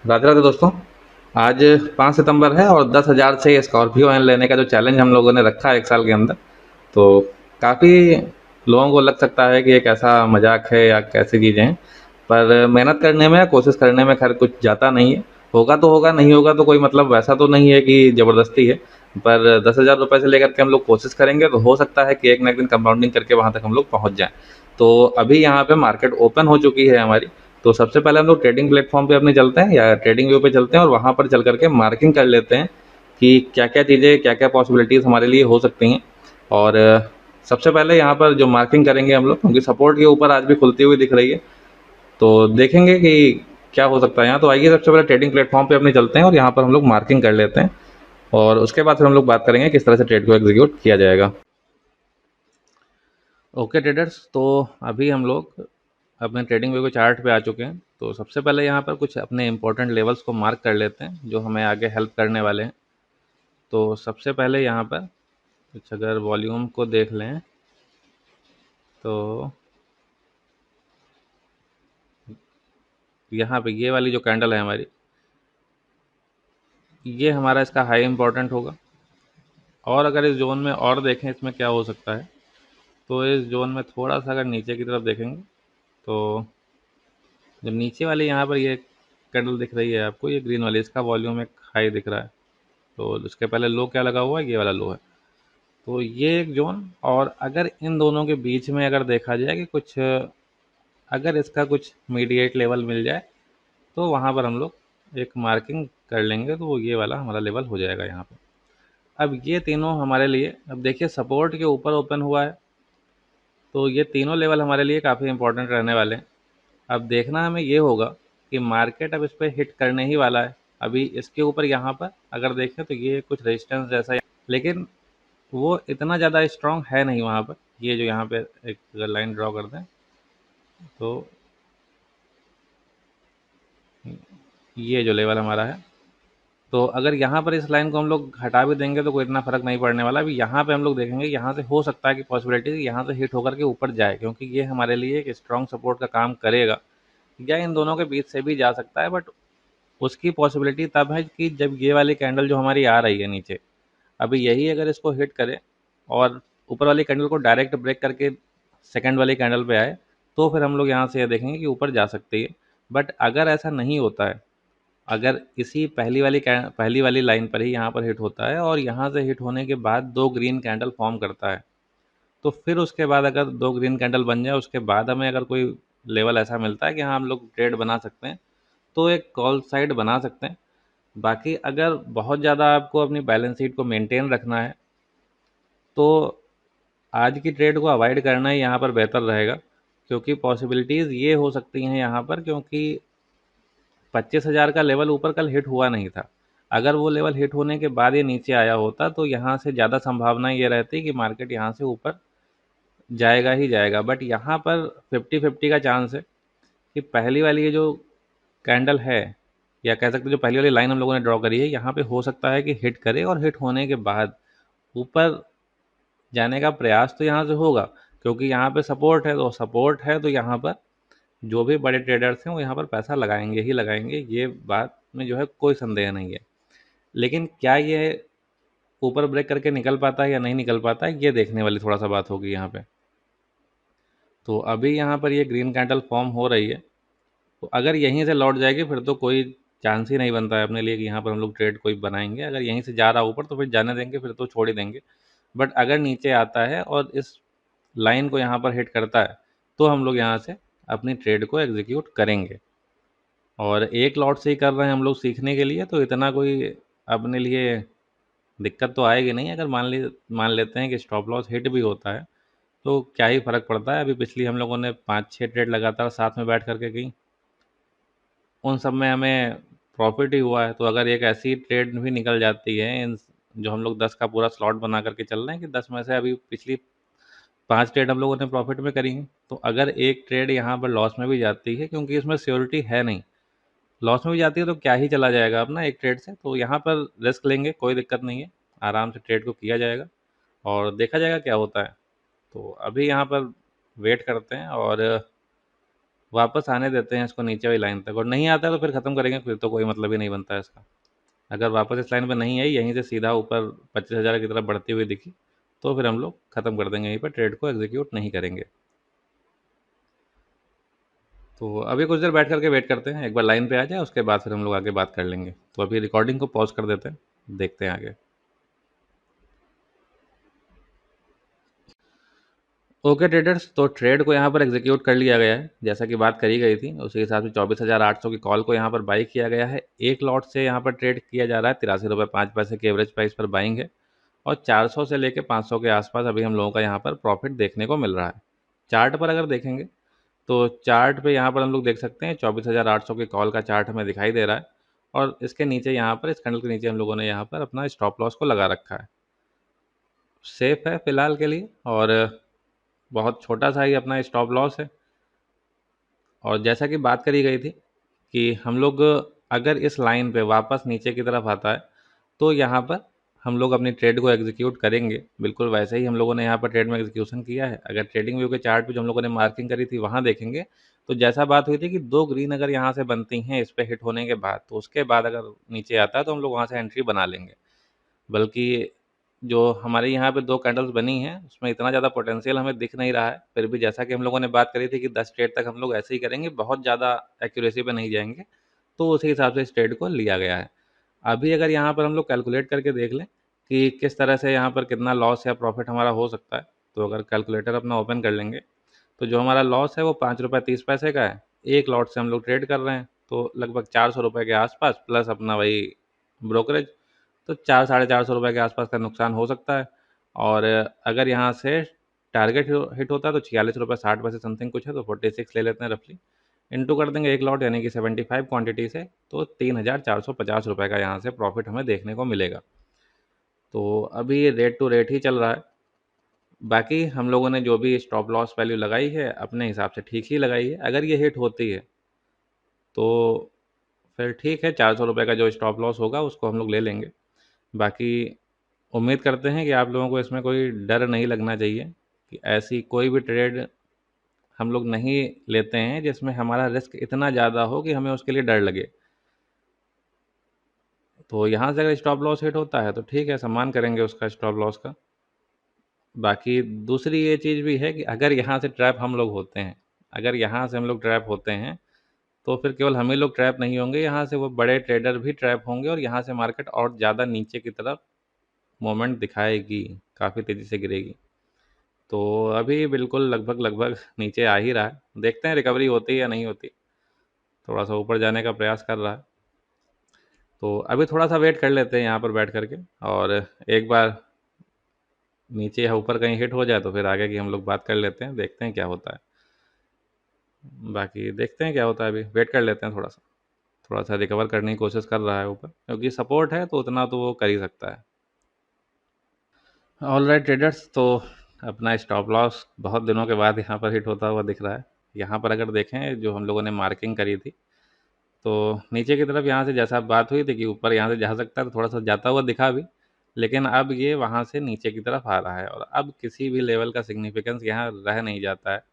राधे राधे दोस्तों। आज 5 सितंबर है और 10,000 से स्कॉर्पियो एन लेने का जो चैलेंज हम लोगों ने रखा है 1 साल के अंदर, तो काफ़ी लोगों को लग सकता है कि ये कैसा मजाक है या कैसी चीज़ें हैं। पर मेहनत करने में, कोशिश करने में खैर कुछ जाता नहीं है। होगा तो होगा, नहीं होगा तो कोई मतलब वैसा तो नहीं है कि ज़बरदस्ती है। पर 10,000 रुपये से लेकर के हम लोग कोशिश करेंगे तो हो सकता है कि एक ना एक दिन कंपाउंडिंग करके वहाँ तक हम लोग पहुँच जाएं। तो अभी यहाँ पे मार्केट ओपन हो चुकी है हमारी। तो सबसे पहले हम लोग ट्रेडिंग प्लेटफॉर्म पे अपने चलते हैं या ट्रेडिंग व्यू पे चलते हैं और वहाँ पर चल करके मार्किंग कर लेते हैं कि क्या क्या चीज़ें, क्या क्या पॉसिबिलिटीज़ हमारे लिए हो सकती हैं। और सबसे पहले यहाँ पर जो मार्किंग करेंगे हम लोग, क्योंकि सपोर्ट के ऊपर आज भी खुलती हुई दिख रही है, तो देखेंगे कि क्या हो सकता है यहाँ। तो आइए सबसे पहले ट्रेडिंग प्लेटफॉर्म पे अपने चलते हैं और यहाँ पर हम लोग मार्किंग कर लेते हैं और उसके बाद फिर हम लोग बात करेंगे किस तरह से ट्रेड को एग्जीक्यूट किया जाएगा। ओके ट्रेडर्स, तो अभी हम लोग अपने ट्रेडिंग व्यू के चार्ट पे आ चुके हैं। तो सबसे पहले यहाँ पर कुछ अपने इंपॉर्टेंट लेवल्स को मार्क कर लेते हैं जो हमें आगे हेल्प करने वाले हैं। तो सबसे पहले यहाँ पर कुछ अगर वॉल्यूम को देख लें तो यहाँ पे ये वाली जो कैंडल है हमारी, ये हमारा इसका हाई इम्पोर्टेंट होगा। और अगर इस जोन में और देखें इसमें क्या हो सकता है, तो इस जोन में थोड़ा सा अगर नीचे की तरफ देखेंगे तो जो नीचे वाली यहाँ पर ये कैंडल दिख रही है आपको, ये ग्रीन वाली, इसका वॉल्यूम एक हाई दिख रहा है। तो उसके पहले लो क्या लगा हुआ है, ये वाला लो है। तो ये एक जोन, और अगर इन दोनों के बीच में अगर देखा जाए कि कुछ, अगर इसका कुछ मीडिएट लेवल मिल जाए तो वहाँ पर हम लोग एक मार्किंग कर लेंगे, तो वो ये वाला हमारा लेवल हो जाएगा यहाँ पे। अब ये तीनों हमारे लिए, अब देखिए सपोर्ट के ऊपर ओपन हुआ है, तो ये तीनों लेवल हमारे लिए काफ़ी इंपॉर्टेंट रहने वाले हैं। अब देखना हमें ये होगा कि मार्केट अब इस पे हिट करने ही वाला है। अभी इसके ऊपर यहाँ पर अगर देखें तो ये कुछ रेजिस्टेंस जैसा है, लेकिन वो इतना ज़्यादा स्ट्रांग है नहीं वहाँ पर। ये जो यहाँ पे एक अगर लाइन ड्रॉ कर दें तो ये जो लेवल हमारा है, तो अगर यहाँ पर इस लाइन को हम लोग हटा भी देंगे तो कोई इतना फ़र्क नहीं पड़ने वाला। अभी यहाँ पे हम लोग देखेंगे, यहाँ से हो सकता है कि पॉसिबिलिटी यहाँ से हिट होकर के ऊपर जाए, क्योंकि ये हमारे लिए एक स्ट्रॉन्ग सपोर्ट का काम करेगा। या इन दोनों के बीच से भी जा सकता है, बट उसकी पॉसिबिलिटी तब है कि जब ये वाली कैंडल जो हमारी आ रही है नीचे, अभी यही अगर इसको हिट करे और ऊपर वाली कैंडल को डायरेक्ट ब्रेक करके सेकंड वाली कैंडल पे आए, तो फिर हम लोग यहाँ से ये देखेंगे कि ऊपर जा सकती है। बट अगर ऐसा नहीं होता है, अगर इसी पहली वाली लाइन पर ही यहाँ पर हिट होता है और यहाँ से हिट होने के बाद दो ग्रीन कैंडल फॉर्म करता है, तो फिर उसके बाद अगर दो ग्रीन कैंडल बन जाए, उसके बाद हमें अगर कोई लेवल ऐसा मिलता है कि हाँ हम लोग ट्रेड बना सकते हैं, तो एक कॉल साइड बना सकते हैं। बाकी अगर बहुत ज़्यादा आपको अपनी बैलेंस शीट को मेंटेन रखना है, तो आज की ट्रेड को अवॉइड करना ही यहाँ पर बेहतर रहेगा, क्योंकि पॉसिबिलिटीज़ ये हो सकती हैं यहाँ पर, क्योंकि 25,000 का लेवल ऊपर कल हिट हुआ नहीं था। अगर वो लेवल हिट होने के बाद ये नीचे आया होता तो यहाँ से ज़्यादा संभावना ये रहती कि मार्केट यहाँ से ऊपर जाएगा ही जाएगा। बट यहाँ पर 50-50 का चांस है कि पहली वाली ये जो कैंडल है, या कह सकते हैं जो पहली वाली लाइन हम लोगों ने ड्रॉ करी है, यहाँ पे हो सकता है कि हिट करे और हिट होने के बाद ऊपर जाने का प्रयास तो यहाँ से होगा, क्योंकि यहाँ पे सपोर्ट है। तो सपोर्ट है तो यहाँ पर जो भी बड़े ट्रेडर्स हैं वो यहाँ पर पैसा लगाएंगे ही लगाएंगे, ये बात में जो है कोई संदेह नहीं है। लेकिन क्या ये ऊपर ब्रेक करके निकल पाता है या नहीं निकल पाता है, ये देखने वाली थोड़ा सा बात होगी यहाँ पे। तो अभी यहाँ पर ये ग्रीन कैंडल फॉर्म हो रही है, तो अगर यहीं से लौट जाएगी फिर तो कोई चांस ही नहीं बनता है अपने लिए कि यहाँ पर हम लोग ट्रेड कोई बनाएंगे। अगर यहीं से जा रहा ऊपर तो फिर जाने देंगे, फिर तो छोड़ ही देंगे। बट अगर नीचे आता है और इस लाइन को यहाँ पर हिट करता है, तो हम लोग यहाँ से अपनी ट्रेड को एग्जीक्यूट करेंगे। और एक लॉट से ही कर रहे हैं हम लोग सीखने के लिए, तो इतना कोई अपने लिए दिक्कत तो आएगी नहीं। अगर मान लेते हैं कि स्टॉप लॉस हिट भी होता है, तो क्या ही फ़र्क पड़ता है। अभी पिछली हम लोगों ने 5-6 ट्रेड लगातार साथ में बैठ करके की, उन सब में हमें प्रॉफिट ही हुआ है। तो अगर एक ऐसी ट्रेड भी निकल जाती है इन, जो हम लोग 10 का पूरा स्लॉट बना करके चल रहे हैं कि 10 में से अभी पिछली 5 ट्रेड हम लोगों ने प्रॉफिट में करी हैं, तो अगर एक ट्रेड यहाँ पर लॉस में भी जाती है, क्योंकि इसमें श्योरिटी है नहीं, लॉस में भी जाती है तो क्या ही चला जाएगा अपना एक ट्रेड से। तो यहाँ पर रिस्क लेंगे, कोई दिक्कत नहीं है, आराम से ट्रेड को किया जाएगा और देखा जाएगा क्या होता है। तो अभी यहाँ पर वेट करते हैं और वापस आने देते हैं इसको नीचे वाली लाइन तक, और नहीं आता है तो फिर ख़त्म करेंगे, फिर तो कोई मतलब ही नहीं बनता है इसका। अगर वापस इस लाइन पे नहीं आई, यहीं से सीधा ऊपर 25,000 की तरफ बढ़ती हुई दिखी, तो फिर हम लोग ख़त्म कर देंगे, यहीं पर ट्रेड को एग्जीक्यूट नहीं करेंगे। तो अभी कुछ देर बैठ करके वेट करते हैं, एक बार लाइन पे आ जाए, उसके बाद फिर हम लोग आगे बात कर लेंगे। तो अभी रिकॉर्डिंग को पॉज कर देते हैं, देखते हैं आगे। ओके ट्रेडर्स, तो ट्रेड को यहाँ पर एग्जीक्यूट कर लिया गया है, जैसा कि बात करी गई थी उसी हिसाब से 24,800 की कॉल को यहाँ पर बाई किया गया है। एक लॉट से यहाँ पर ट्रेड किया जा रहा है, 83 रुपये 5 पैसे की एवरेज प्राइस पर बाइंग है, और 400 से लेके 500 के आसपास अभी हम लोगों का यहाँ पर प्रॉफिट देखने को मिल रहा है। चार्ट पर अगर देखेंगे तो चार्ट पे यहाँ पर हम लोग देख सकते हैं 24,800 की कॉल का चार्ट हमें दिखाई दे रहा है, और इसके नीचे यहाँ पर इस कैंडल के नीचे हम लोगों ने यहाँ पर अपना स्टॉप लॉस को लगा रखा है। सेफ है फिलहाल के लिए, और बहुत छोटा सा ही अपना स्टॉप लॉस है। और जैसा कि बात करी गई थी कि हम लोग अगर इस लाइन पे वापस नीचे की तरफ आता है, तो यहाँ पर हम लोग अपनी ट्रेड को एग्जीक्यूट करेंगे, बिल्कुल वैसे ही हम लोगों ने यहाँ पर ट्रेड में एग्जीक्यूशन किया है। अगर ट्रेडिंग व्यू के चार्ट पे जो हम लोगों ने मार्किंग करी थी वहाँ देखेंगे, तो जैसा बात हुई थी कि दो ग्रीन अगर यहाँ से बनती हैं इस पे हिट होने के बाद, तो उसके बाद अगर नीचे आता है तो हम लोग वहाँ से एंट्री बना लेंगे। बल्कि जो हमारे यहाँ पे दो कैंडल्स बनी हैं उसमें इतना ज़्यादा पोटेंशियल हमें दिख नहीं रहा है, फिर भी जैसा कि हम लोगों ने बात करी थी कि 10 ट्रेड तक हम लोग ऐसे ही करेंगे, बहुत ज़्यादा एक्यूरेसी पे नहीं जाएंगे, तो उसी हिसाब से इस ट्रेड को लिया गया है। अभी अगर यहाँ पर हम लोग कैलकुलेट करके देख लें कि किस तरह से यहाँ पर कितना लॉस या प्रॉफिट हमारा हो सकता है, तो अगर कैलकुलेटर अपना ओपन कर लेंगे, तो जो हमारा लॉस है वो 5 रुपये 30 पैसे का है। एक लॉट से हम लोग ट्रेड कर रहे हैं, तो लगभग 400 रुपये के आसपास, प्लस अपना वही ब्रोकरेज, तो 400 साढ़े 400 रुपये के आसपास का नुकसान हो सकता है। और अगर यहाँ से टारगेट हिट होता है तो 46 रुपये 60 पैसे समथिंग कुछ है, तो 46 ले लेते हैं रफली, इंटू कर देंगे एक लॉट यानी कि 75 क्वांटिटी से, तो 3,450 रुपये का यहाँ से प्रॉफिट हमें देखने को मिलेगा। तो अभी ये रेट टू रेट ही चल रहा है। बाकी हम लोगों ने जो भी स्टॉप लॉस वैल्यू लगाई है अपने हिसाब से ठीक ही लगाई है। अगर ये हिट होती है तो फिर ठीक है, 400 रुपये का जो स्टॉप लॉस होगा उसको हम लोग ले लेंगे। बाकी उम्मीद करते हैं कि आप लोगों को इसमें कोई डर नहीं लगना चाहिए, कि ऐसी कोई भी ट्रेड हम लोग नहीं लेते हैं जिसमें हमारा रिस्क इतना ज़्यादा हो कि हमें उसके लिए डर लगे। तो यहाँ से अगर स्टॉप लॉस हिट होता है तो ठीक है, सम्मान करेंगे उसका स्टॉप लॉस का। बाकी दूसरी ये चीज़ भी है कि अगर यहाँ से ट्रैप हम लोग होते हैं, अगर यहाँ से हम लोग ट्रैप होते हैं, तो फिर केवल हम ही लोग ट्रैप नहीं होंगे, यहाँ से वो बड़े ट्रेडर भी ट्रैप होंगे, और यहाँ से मार्केट और ज़्यादा नीचे की तरफ मोमेंट दिखाएगी, काफ़ी तेज़ी से गिरेगी। तो अभी बिल्कुल लगभग लगभग नीचे आ ही रहा है, देखते हैं रिकवरी होती है या नहीं होती, थोड़ा सा ऊपर जाने का प्रयास कर रहा है। तो अभी थोड़ा सा वेट कर लेते हैं यहाँ पर बैठ करके, और एक बार नीचे या ऊपर कहीं हिट हो जाए तो फिर आगे की हम लोग बात कर लेते हैं, देखते हैं क्या होता है। बाकी देखते हैं क्या होता है, अभी वेट कर लेते हैं थोड़ा सा रिकवर करने की कोशिश कर रहा है ऊपर, क्योंकि सपोर्ट है तो उतना तो वो कर ही सकता है। ऑल राइट ट्रेडर्स, तो अपना स्टॉप लॉस बहुत दिनों के बाद यहाँ पर हिट होता हुआ दिख रहा है। यहाँ पर अगर देखें जो हम लोगों ने मार्किंग करी थी, तो नीचे की तरफ यहाँ से जैसा बात हुई थी कि ऊपर यहाँ से जा सकता है, तो थोड़ा सा जाता हुआ दिखा भी, लेकिन अब ये वहाँ से नीचे की तरफ आ रहा है, और अब किसी भी लेवल का सिग्निफिकेंस यहाँ रह नहीं जाता है।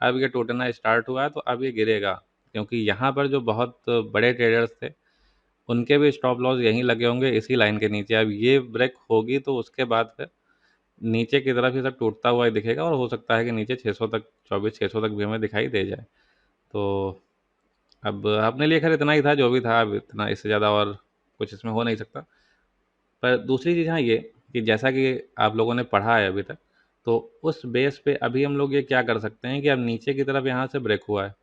अब ये टूटना स्टार्ट हुआ है तो अब ये गिरेगा, क्योंकि यहाँ पर जो बहुत बड़े ट्रेडर्स थे उनके भी स्टॉप लॉस यहीं लगे होंगे इसी लाइन के नीचे। अब ये ब्रेक होगी तो उसके बाद फिर नीचे की तरफ ये सब टूटता हुआ ही दिखेगा, और हो सकता है कि नीचे 600 तक, 24 600 तक भी हमें दिखाई दे जाए। तो अब अपने लिए खैर इतना ही था जो भी था, अब इतना इससे ज़्यादा और कुछ इसमें हो नहीं सकता। पर दूसरी चीज़ हाँ ये, कि जैसा कि आप लोगों ने पढ़ा है अभी तक, तो उस बेस पे अभी हम लोग ये क्या कर सकते हैं कि अब नीचे की तरफ यहाँ से ब्रेक हुआ है,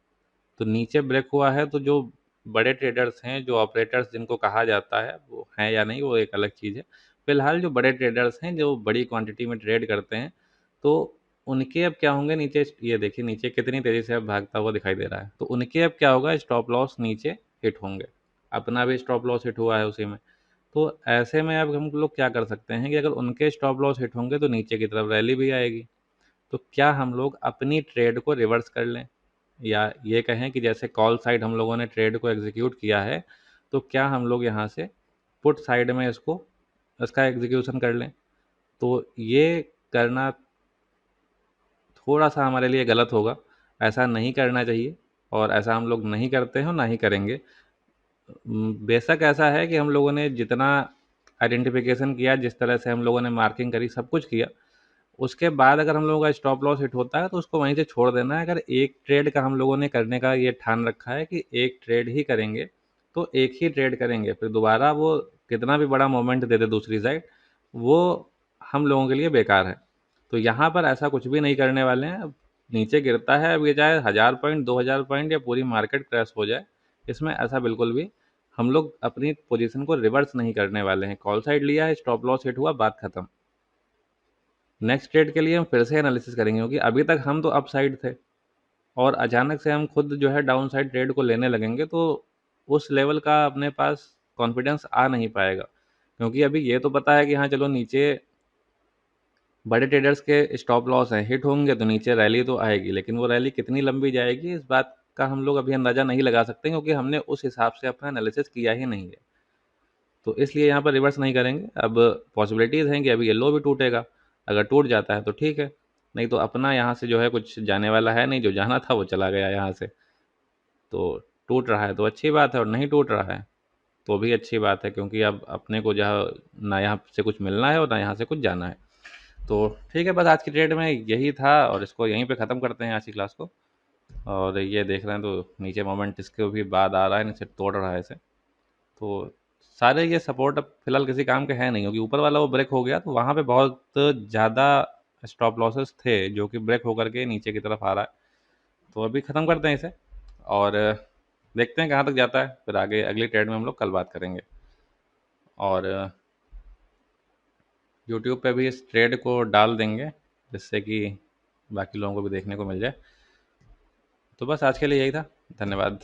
तो नीचे ब्रेक हुआ है तो जो बड़े ट्रेडर्स हैं, जो ऑपरेटर्स जिनको कहा जाता है, वो हैं या नहीं वो एक अलग चीज़ है। फिलहाल जो बड़े ट्रेडर्स हैं जो बड़ी क्वांटिटी में ट्रेड करते हैं, तो उनके अब क्या होंगे नीचे, ये देखिए नीचे कितनी तेज़ी से अब भागता हुआ दिखाई दे रहा है, तो उनके अब क्या होगा, स्टॉप लॉस नीचे हिट होंगे। अपना भी स्टॉप लॉस हिट हुआ है उसी में। तो ऐसे में अब हम लोग क्या कर सकते हैं कि अगर उनके स्टॉप लॉस हिट होंगे तो नीचे की तरफ रैली भी आएगी, तो क्या हम लोग अपनी ट्रेड को रिवर्स कर लें, या ये कहें कि जैसे कॉल साइड हम लोगों ने ट्रेड को एग्जीक्यूट किया है, तो क्या हम लोग यहाँ से पुट साइड में इसका एग्जीक्यूशन कर लें। तो ये करना थोड़ा सा हमारे लिए गलत होगा, ऐसा नहीं करना चाहिए। और ऐसा हम लोग नहीं करते हैं और ना ही करेंगे। बेशक ऐसा है कि हम लोगों ने जितना आइडेंटिफिकेशन किया, जिस तरह से हम लोगों ने मार्किंग करी, सब कुछ किया, उसके बाद अगर हम लोगों का स्टॉप लॉस हिट होता है तो उसको वहीं से छोड़ देना है। अगर एक ट्रेड का हम लोगों ने करने का ये ठान रखा है कि एक ट्रेड ही करेंगे, तो एक ही ट्रेड करेंगे। फिर दोबारा वो कितना भी बड़ा मोमेंट दे दे दूसरी साइड, वो हम लोगों के लिए बेकार है। तो यहाँ पर ऐसा कुछ भी नहीं करने वाले हैं। अब नीचे गिरता है, अब ये चाहे 1000 पॉइंट 2000 पॉइंट या पूरी मार्केट क्रैश हो जाए, इसमें ऐसा बिल्कुल भी हम लोग अपनी पोजीशन को रिवर्स नहीं करने वाले हैं। कॉल साइड लिया है, स्टॉप लॉस हिट हुआ, बात खत्म। नेक्स्ट ट्रेड के लिए हम फिर से एनालिसिस करेंगे, क्योंकि अभी तक हम तो अप साइड थे और अचानक से हम खुद जो है डाउन साइड ट्रेड को लेने लगेंगे, तो उस लेवल का अपने पास कॉन्फिडेंस आ नहीं पाएगा। क्योंकि अभी ये तो पता है कि हाँ चलो, नीचे बड़े ट्रेडर्स के स्टॉप लॉस हैं, हिट होंगे तो नीचे रैली तो आएगी, लेकिन वो रैली कितनी लंबी जाएगी इस बात का हम लोग अभी अंदाज़ा नहीं लगा सकते, क्योंकि हमने उस हिसाब से अपना एनालिसिस किया ही नहीं है। तो इसलिए यहाँ पर रिवर्स नहीं करेंगे। अब पॉसिबिलिटीज़ हैं कि अभी ये लो भी टूटेगा, अगर टूट जाता है तो ठीक है, नहीं तो अपना यहाँ से जो है कुछ जाने वाला है नहीं, जो जाना था वो चला गया यहाँ से। तो टूट रहा है तो अच्छी बात है, और नहीं टूट रहा है तो भी अच्छी बात है, क्योंकि अब अपने को जहाँ ना यहाँ से कुछ मिलना है और ना यहाँ से कुछ जाना है। तो ठीक है, बस आज की डेट में यही था और इसको यहीं पे ख़त्म करते हैं आज की क्लास को। और ये देख रहे हैं तो नीचे मोमेंट इसके भी बाद आ रहा है, नीचे तोड़ रहा है इसे। तो सारे ये सपोर्ट अब फिलहाल किसी काम के हैं नहीं, क्योंकि ऊपर वाला वो ब्रेक हो गया तो वहाँ पे बहुत ज़्यादा स्टॉप लॉसेस थे जो कि ब्रेक होकर के नीचे की तरफ आ रहा है। तो अभी ख़त्म करते हैं इसे और देखते हैं कहाँ तक जाता है। फिर आगे अगली ट्रेड में हम लोग कल बात करेंगे, और यूट्यूब पे भी इस ट्रेड को डाल देंगे जिससे कि बाकी लोगों को भी देखने को मिल जाए। तो बस आज के लिए यही था। धन्यवाद।